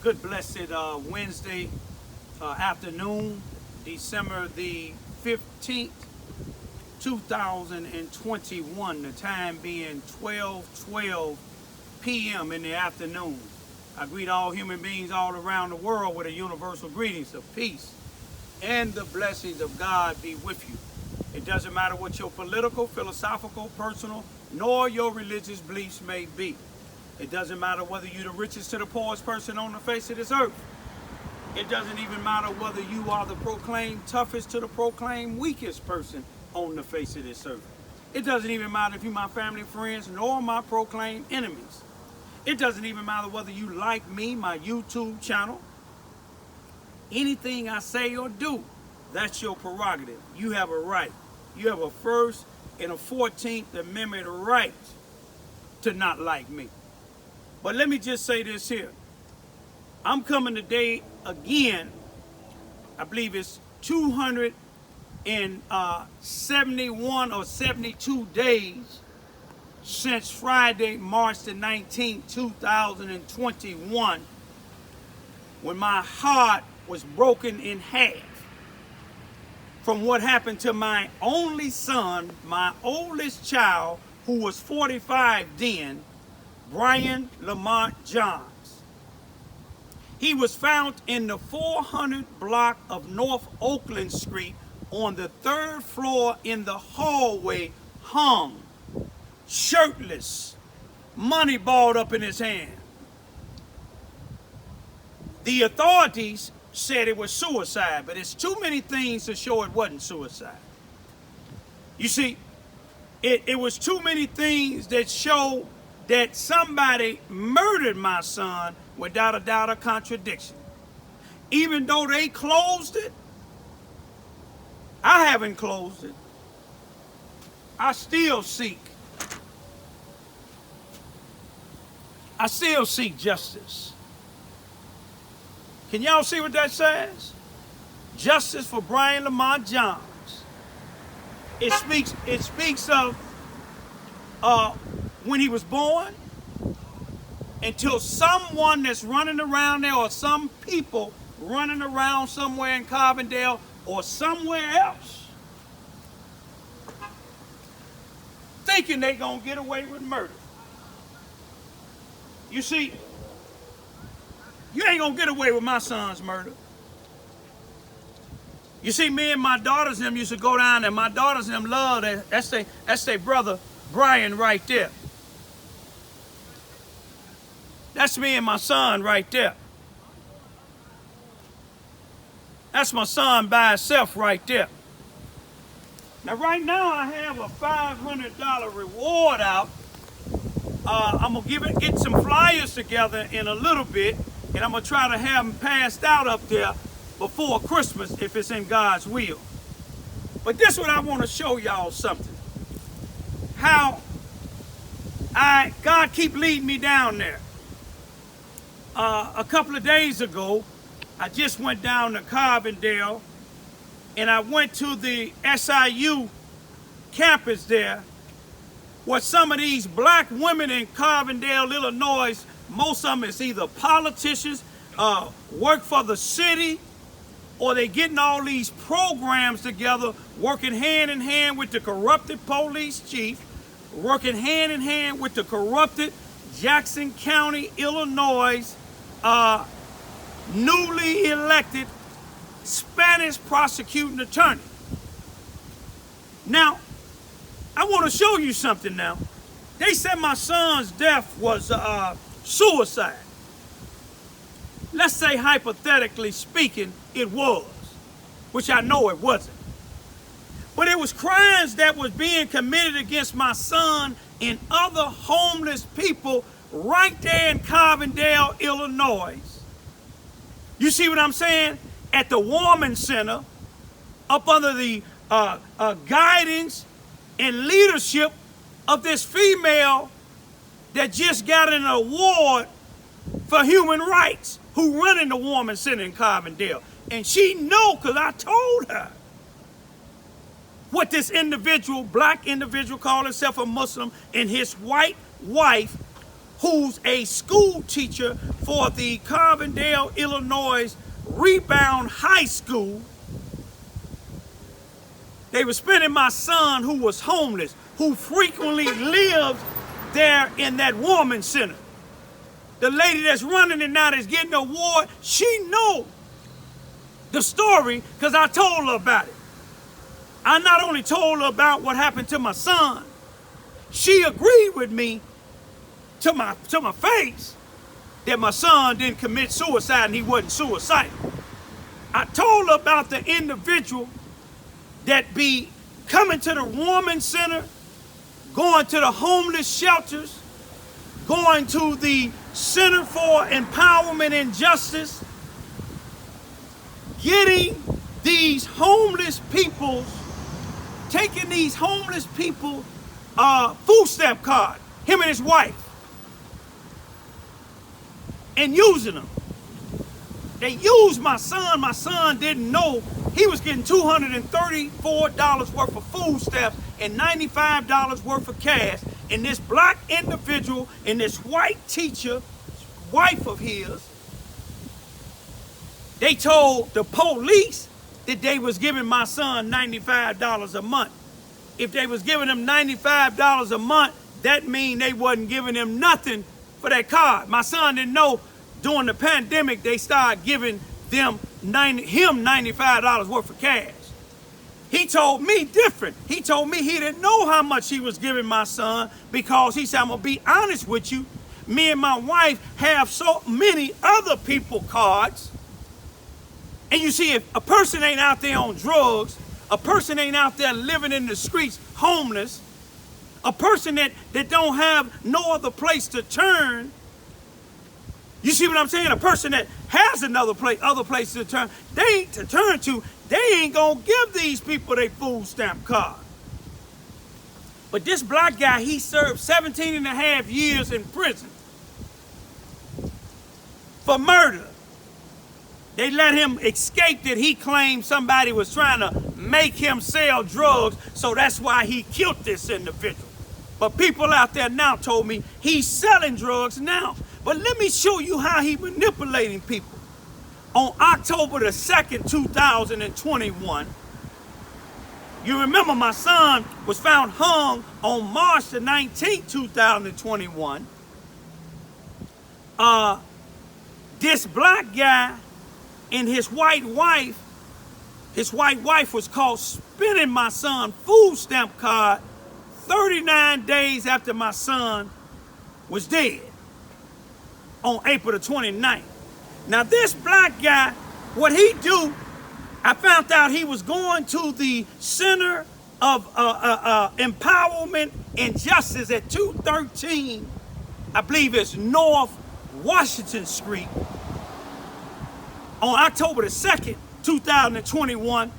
Good blessed Wednesday afternoon, December the 15th, 2021, the time being 12:12 p.m. in the afternoon. I greet all human beings all around the world with a universal greetings of peace and the blessings of God be with you. It doesn't matter what your political, philosophical, personal, nor your religious beliefs may be. It doesn't matter whether you're the richest to the poorest person on the face of this earth. It doesn't even matter whether you are the proclaimed toughest to the proclaimed weakest person on the face of this earth. It doesn't even matter if you're my family, friends, nor my proclaimed enemies. It doesn't even matter whether you like me, my YouTube channel. Anything I say or do, that's your prerogative. You have a right. You have a First and a 14th Amendment right to not like me. But let me just say this here. I'm coming today again. I believe it's 271 or 72 days since Friday, March the 19th, 2021, when my heart was broken in half from what happened to my only son, my oldest child, who was 45 then, Brian Lamont Johns. He was found in the 400 block of North Oakland Street on the 3rd floor in the hallway, hung, shirtless, money balled up in his hand. The authorities said it was suicide, but it's too many things to show it wasn't suicide. You see, it was too many things that show that somebody murdered my son without a doubt or contradiction. Even though they closed it, I haven't closed it. I still seek justice. Can y'all see what that says? Justice for Brian Lamont Johns. It speaks of when he was born until someone that's running around there or some people running around somewhere in Carbondale or somewhere else thinking they gonna get away with murder. You see, you ain't gonna get away with my son's murder. You see, me and my daughters and them used to go down there. My daughters and them love that. That's their brother Brian right there. That's me and my son right there. That's my son by himself right there. Now right now I have a $500 reward out. I'm gonna get some flyers together in a little bit, and I'm gonna try to have them passed out up there before Christmas if it's in God's will. But this is what I want to show y'all something. How God keep leading me down there. A couple of days ago, I just went down to Carbondale, and I went to the SIU campus there, where some of these black women in Carbondale, Illinois, most of them is either politicians, work for the city, or they getting all these programs together, working hand in hand with the corrupted police chief, working hand in hand with the corrupted Jackson County, Illinois, newly elected Spanish prosecuting attorney. Now, I want to show you something now. They said my son's death was suicide. Let's say, hypothetically speaking, it was, which I know it wasn't. But it was crimes that was being committed against my son and other homeless people right there in Carbondale, Illinois. You see what I'm saying? At the Warman Center, up under the guidance and leadership of this female that just got an award for human rights, who running the Warman Center in Carbondale. And she know, because I told her what this individual, black individual, called himself a Muslim, and his white wife, who's a school teacher for the Carbondale, Illinois Rebound High School. They were spending my son, who was homeless, who frequently lived there in that woman center. The lady that's running it now, that's getting the award, she know the story because I told her about it. I not only told her about what happened to my son, she agreed with me to my face that my son didn't commit suicide and he wasn't suicidal. I told her about the individual that be coming to the woman center, going to the homeless shelters, going to the Center for Empowerment and Justice, getting these homeless people, taking these homeless people food stamp card, him and his wife, and using them. They used my son. My son didn't know he was getting $234 worth of food stamps and $95 worth of cash. And this black individual and this white teacher, wife of his, they told the police that they was giving my son $95 a month. If they was giving him $95 a month, that mean they wasn't giving him nothing for that card. My son didn't know during the pandemic they started giving him $95 worth of cash. He told me different. He told me he didn't know how much he was giving my son because he said, I'm gonna be honest with you, me and my wife have so many other people cards. And you see, if a person ain't out there on drugs, a person ain't out there living in the streets homeless, a person that don't have no other place to turn, you see what I'm saying? A person that has other places to turn, they ain't gonna give these people their food stamp card. But this black guy, he served 17 and a half years in prison for murder. They let him escape that he claimed somebody was trying to make him sell drugs, so that's why he killed this individual. But people out there now told me he's selling drugs now. But let me show you how he manipulating people. On October the 2nd, 2021, you remember my son was found hung on March the 19th, 2021. This black guy and his white wife was caught spending my son food stamp card 39 days after my son was dead on April the 29th. Now this black guy, what he do, I found out he was going to the Center of Empowerment and Justice at 213, I believe it's North Washington Street, on October the 2nd, 2021.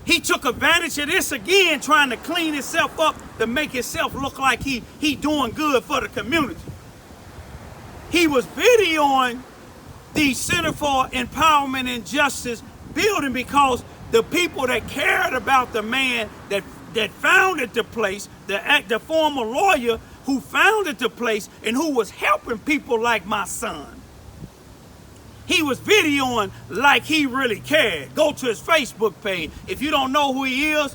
He took advantage of this again, trying to clean himself up to make himself look like he doing good for the community. He was videoing the Center for Empowerment and Justice building because the people that cared about the man that founded the place, the former lawyer who founded the place and who was helping people like my son, he was videoing like he really cared. Go to his Facebook page. If you don't know who he is,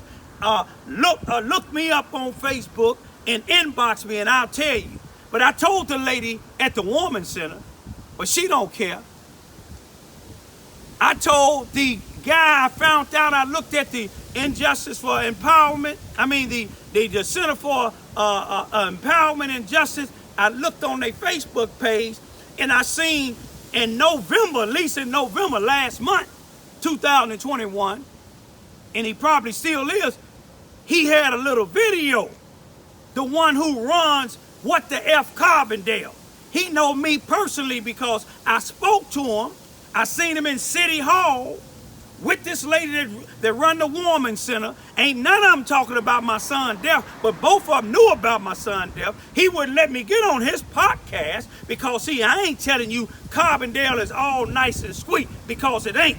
look me up on Facebook and inbox me and I'll tell you. But I told the lady at the Woman Center, but she don't care. I told the guy, I found out, I looked at the Injustice for Empowerment, the Center for Empowerment and Justice. I looked on their Facebook page and I seen in November, at least in November last month, 2021, and he probably still is, he had a little video. The one who runs What the F Carbondale. He know me personally because I spoke to him. I seen him in City Hall with this lady that run the Woman Center. Ain't none of them talking about my son's death, but both of them knew about my son's death. He wouldn't let me get on his podcast because, see, I ain't telling you Carbondale is all nice and sweet, because it ain't.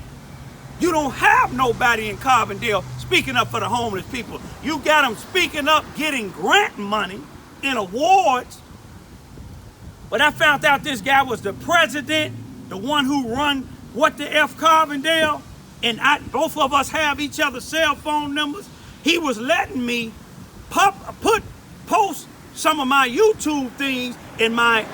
You don't have nobody in Carbondale speaking up for the homeless people. You got them speaking up, getting grant money and awards But I found out this guy was the president, the one who run What the F Carbondale, and both of us have each other's cell phone numbers. He was letting me post some of my YouTube things in my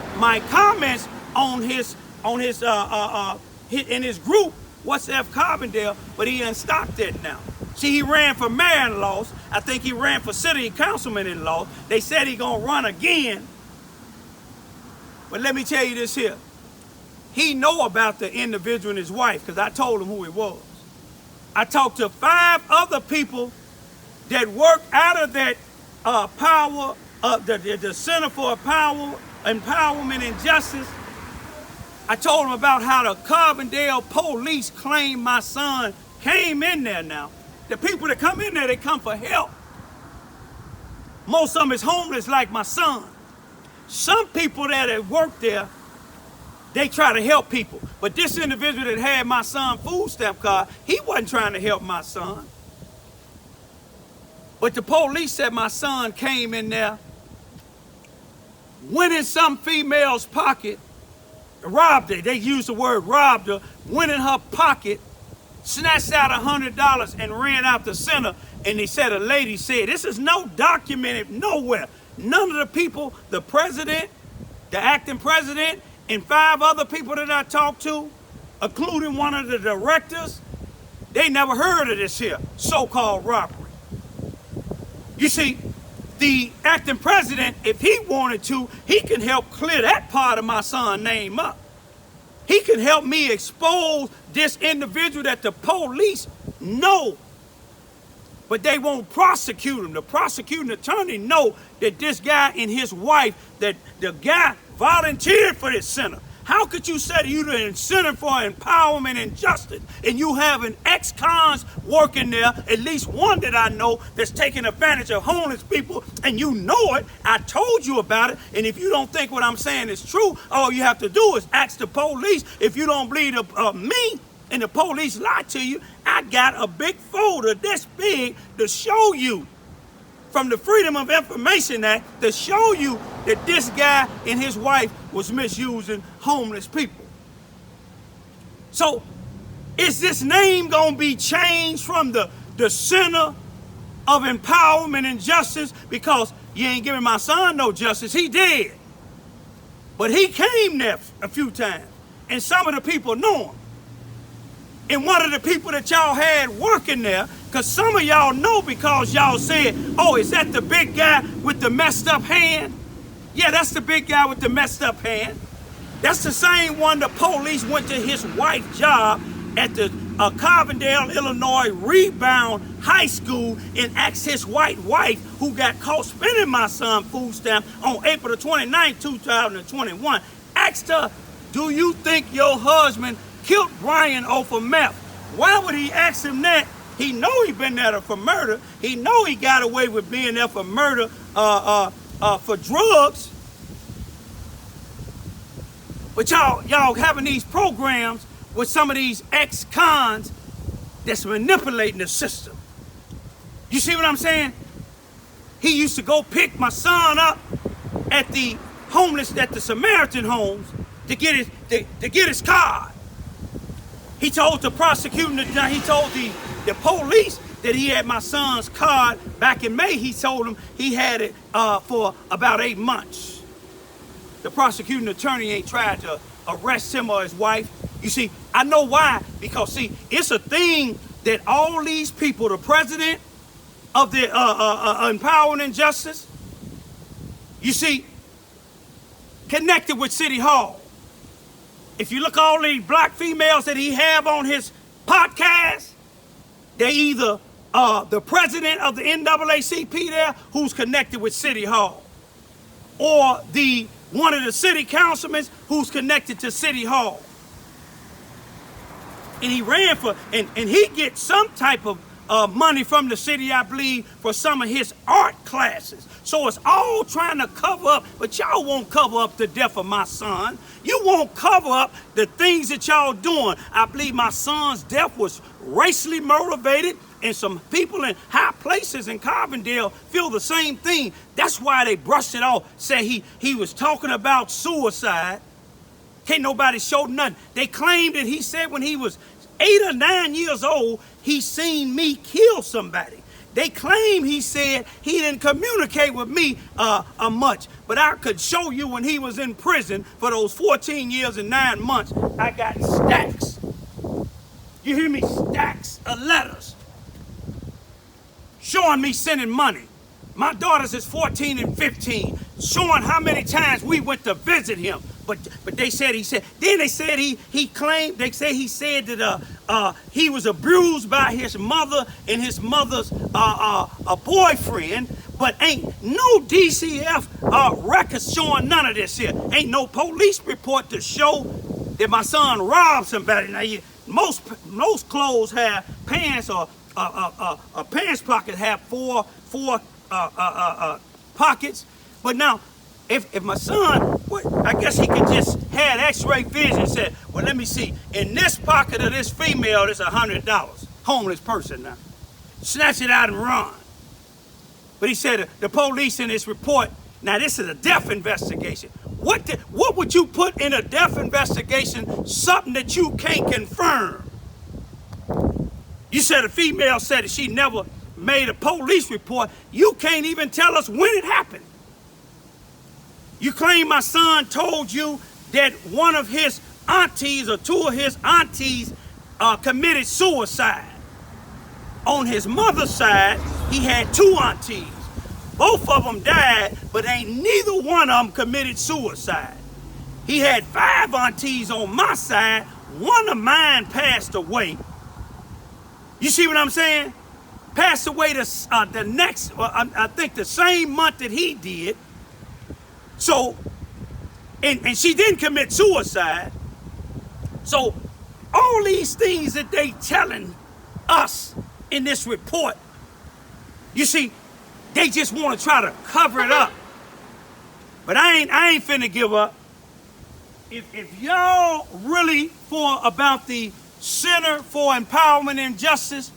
comments on his in his group, What's F Carbondale, but he unstopped it now. See, he ran for mayor and lost. I think he ran for city councilman and lost. They said he gonna run again. But let me tell you this here. He know about the individual and his wife, because I told him who it was. I talked to 5 other people that work out of that power, the Center for Empowerment and Justice. I told him about how the Carbondale police claim my son came in there now. The people that come in there, they come for help. Most of them is homeless like my son. Some people that work there, they try to help people. But this individual that had my son food stamp card, he wasn't trying to help my son. But the police said my son came in there, went in some female's pocket, robbed her. They used the word robbed her, went in her pocket, snatched out $100 and ran out the center. And they said, a lady said, this is no documented nowhere. None of the people, the president, the acting president, and 5 other people that I talked to, including one of the directors, they never heard of this here so-called robbery. You see, the acting president, if he wanted to, he can help clear that part of my son's name up. He can help me expose this individual that the police know, but they won't prosecute him. The prosecuting attorney know that this guy and his wife, that the guy volunteered for this center. How could you say you're the Center for Empowerment and Justice and you have an ex-cons working there, at least one that I know, that's taking advantage of homeless people, and you know it? I told you about it, and if you don't think what I'm saying is true, all you have to do is ask the police. If you don't believe me and the police lie to you, I got a big folder this big to show you from the Freedom of Information Act to show you that this guy and his wife was misusing homeless people. So is this name gonna be changed from the Center of Empowerment and Justice? Because you ain't giving my son no justice. He dead. But he came there a few times, and some of the people know him. And one of the people that y'all had working there, because some of y'all know because y'all said, oh, is that the big guy with the messed up hand? Yeah, that's the big guy with the messed up hand. That's the same one the police went to his wife's job at the Carbondale, Illinois Rebound High School and asked his white wife, who got caught spending my son food stamp on April the 29th, 2021, asked her, do you think your husband killed Brian over meth? Why would he ask him that? He know he been there for murder. He know he got away with being there for murder, for drugs. But y'all having these programs with some of these ex-cons that's manipulating the system. You see what I'm saying? He used to go pick my son up at the Samaritan homes to get his card. He told the prosecuting, he told the police that he had my son's card back in May. He told them he had it for about 8 months. The prosecuting attorney ain't tried to arrest him or his wife. You see, I know why. Because, see, it's a thing that all these people, the president of the Empowerment and Justice, you see, connected with City Hall. If you look at all these black females that he have on his podcast, they either the president of the NAACP there, who's connected with City Hall, or one of the city councilmen who's connected to City Hall. And he ran for, and he gets some type of money from the city, I believe, for some of his art classes. So it's all trying to cover up, but y'all won't cover up the death of my son. You won't cover up the things that y'all doing. I believe my son's death was racially motivated, and some people in high places in Carbondale feel the same thing. That's why they brushed it off, said he was talking about suicide. Can't nobody show nothing. They claimed that he said when he was 8 or 9 years old, he seen me kill somebody. They claim he said he didn't communicate with me much, but I could show you when he was in prison for those 14 years and 9 months, I got stacks. You hear me? Stacks of letters showing me sending money. My daughters is 14 and 15, showing how many times we went to visit him. But they said then they said he claimed, they say he said that he was abused by his mother and his mother's a boyfriend, but ain't no DCF records showing none of this here. Ain't no police report to show that my son robbed somebody. Now most clothes have pants, or a pants pocket have four pockets, but now if my son, I guess he could just had x-ray vision and said, well, let me see, in this pocket of this female, there's $100, homeless person now. Snatch it out and run. But he said the police in this report, now this is a death investigation. What would you put in a death investigation, something that you can't confirm? You said a female said that she never made a police report. You can't even tell us when it happened. You claim my son told you that one of his aunties or two of his aunties committed suicide. On his mother's side, he had 2 aunties. Both of them died, but ain't neither one of them committed suicide. He had 5 aunties on my side. One of mine passed away. You see what I'm saying? Passed away the next, I think the same month that he did. So, and she didn't commit suicide. So, all these things that they telling us in this report, you see, they just want to try to cover it up. But I ain't finna give up. If y'all really about the Center for Empowerment and Justice,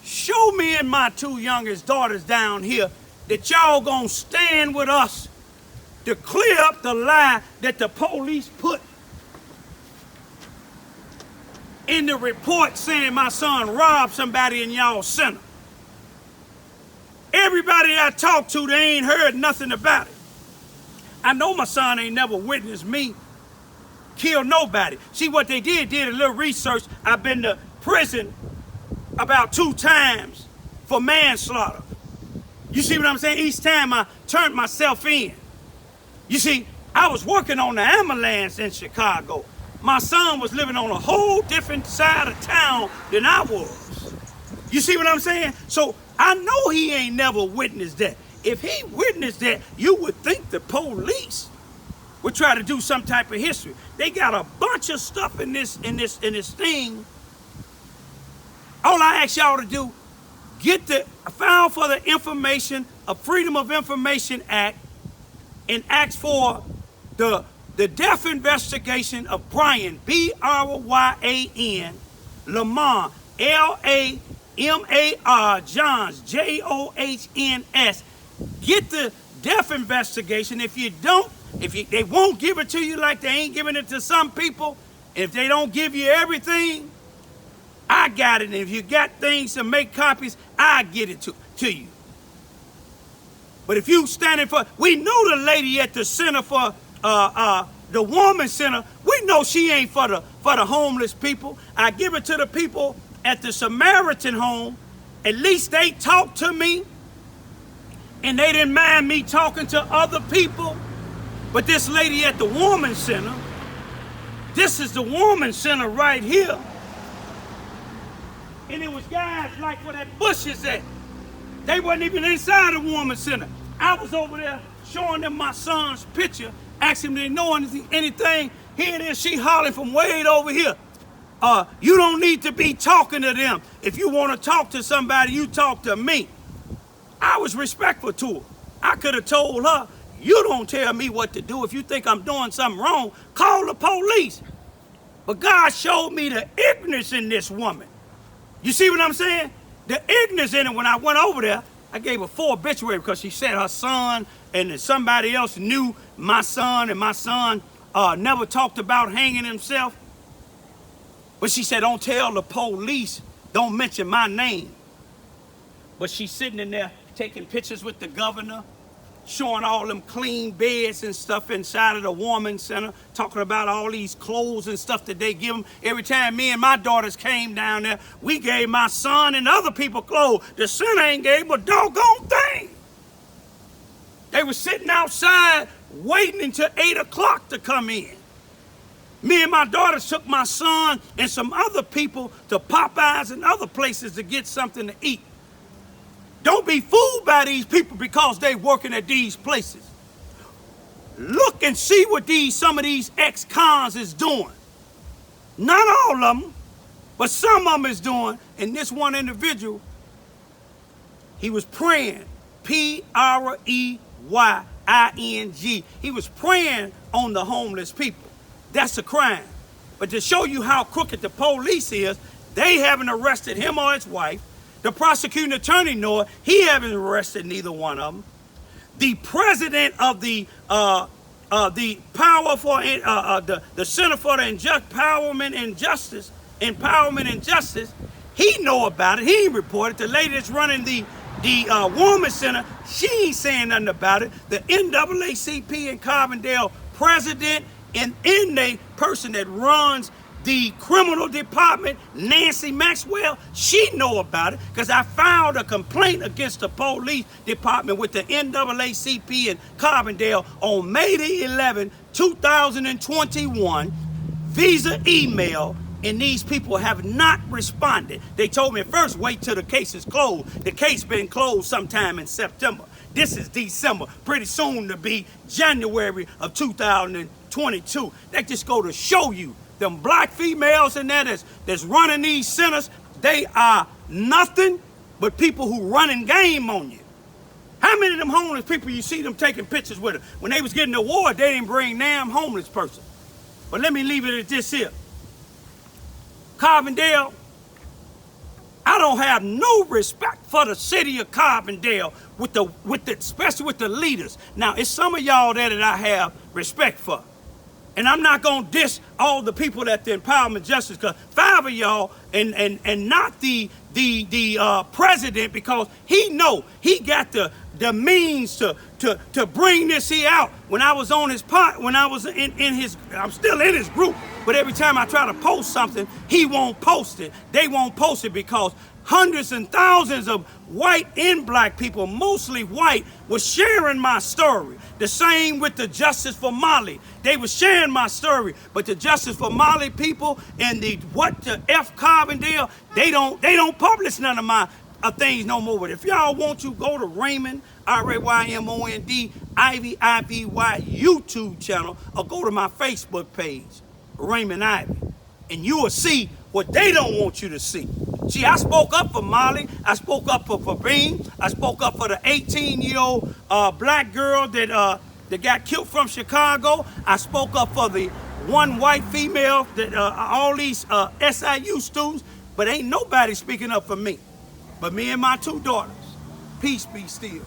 show me and my 2 youngest daughters down here that y'all gonna stand with us to clear up the lie that the police put in the report saying my son robbed somebody in y'all center. Everybody I talked to, they ain't heard nothing about it. I know my son ain't never witnessed me kill nobody. See what they did a little research. I've been to prison about 2 times for manslaughter. You see what I'm saying? Each time I turned myself in. You see, I was working on the ambulance in Chicago. My son was living on a whole different side of town than I was. You see what I'm saying? So I know he ain't never witnessed that. If he witnessed that, you would think the police would try to do some type of history. They got a bunch of stuff in this thing. All I ask y'all to do, file for the information, a Freedom of Information Act, and ask for the death investigation of Brian, B-R-Y-A-N, Lamar, L-A-M-A-R, Johns, J-O-H-N-S. Get the death investigation. If you don't, they won't give it to you like they ain't giving it to some people. If they don't give you everything, I got it. And if you got things to make copies, I get it to you. But if you standing for, we know the lady at the center for the woman center, we know she ain't for the homeless people. I give it to the people at the Samaritan home. At least they talked to me, and they didn't mind me talking to other people. But this lady at the woman center, this is the woman center right here. And it was guys like where that bush is at. They wasn't even inside the woman center. I was over there showing them my son's picture, asking them if they know anything. Here it is, she hollering from way over here. You don't need to be talking to them. If you want to talk to somebody, you talk to me. I was respectful to her. I could have told her, you don't tell me what to do. If you think I'm doing something wrong, call the police. But God showed me the ignorance in this woman. You see what I'm saying? The ignorance in it. When I went over there, I gave her 4 obituary because she said her son and somebody else knew my son, and my son never talked about hanging himself. But she said, don't tell the police, don't mention my name. But she's sitting in there taking pictures with the governor, showing all them clean beds and stuff inside of the Women's Center, talking about all these clothes and stuff that they give them. Every time me and my daughters came down there, we gave my son and other people clothes. The center ain't gave a doggone thing. They were sitting outside waiting until 8 o'clock to come in. Me and my daughters took my son and some other people to Popeyes and other places to get something to eat. Don't be fooled by these people because they working at these places. Look and see what some of these ex-cons is doing. Not all of them, but some of them is doing. And this one individual, he was praying, Preying. He was praying on the homeless people. That's a crime. But to show you how crooked the police is, they haven't arrested him or his wife. The prosecuting attorney know it. He haven't arrested neither one of them. The president of the Power for the Center for the Empowerment and Justice, he know about it. He ain't reported. The lady that's running the Women's Center, she ain't saying nothing about it. The NAACP in Carbondale president and the person that runs the criminal department, Nancy Maxwell, she know about it because I filed a complaint against the police department with the NAACP in Carbondale on May the 11th, 2021, via email, and these people have not responded. They told me first, wait till the case is closed. The case been closed sometime in September. This is December, pretty soon to be January of 2022. That just go to show you them black females in there that's running these centers, they are nothing but people who running game on you. How many of them homeless people you see them taking pictures with them? When they was getting the award, they didn't bring damn homeless person. But let me leave it at this here. Carbondale, I don't have no respect for the city of Carbondale, especially with the leaders. Now, it's some of y'all there that I have respect for. And I'm not gonna diss all the people at the Empowerment Justice, because 5 of y'all and not the president, because he got the means to bring this here out. When I was on his part, when I was in his, I'm still in his group, but every time I try to post something, he won't post it. They won't post it because hundreds and thousands of white and black people, mostly white, were sharing my story. The same with the Justice for Mali. They were sharing my story, but the Justice for Mali people and the F Carbondale, they don't publish none of my things no more. But if y'all want to, go to Raymond, Raymond, Ivy, YouTube channel, or go to my Facebook page, Raymond Ivy, and you will see what they don't want you to see. See, I spoke up for Molly. I spoke up for Bean. I spoke up for the 18-year-old black girl that got killed from Chicago. I spoke up for the one white female that all these SIU students. But ain't nobody speaking up for me. But me and my 2 daughters. Peace be still.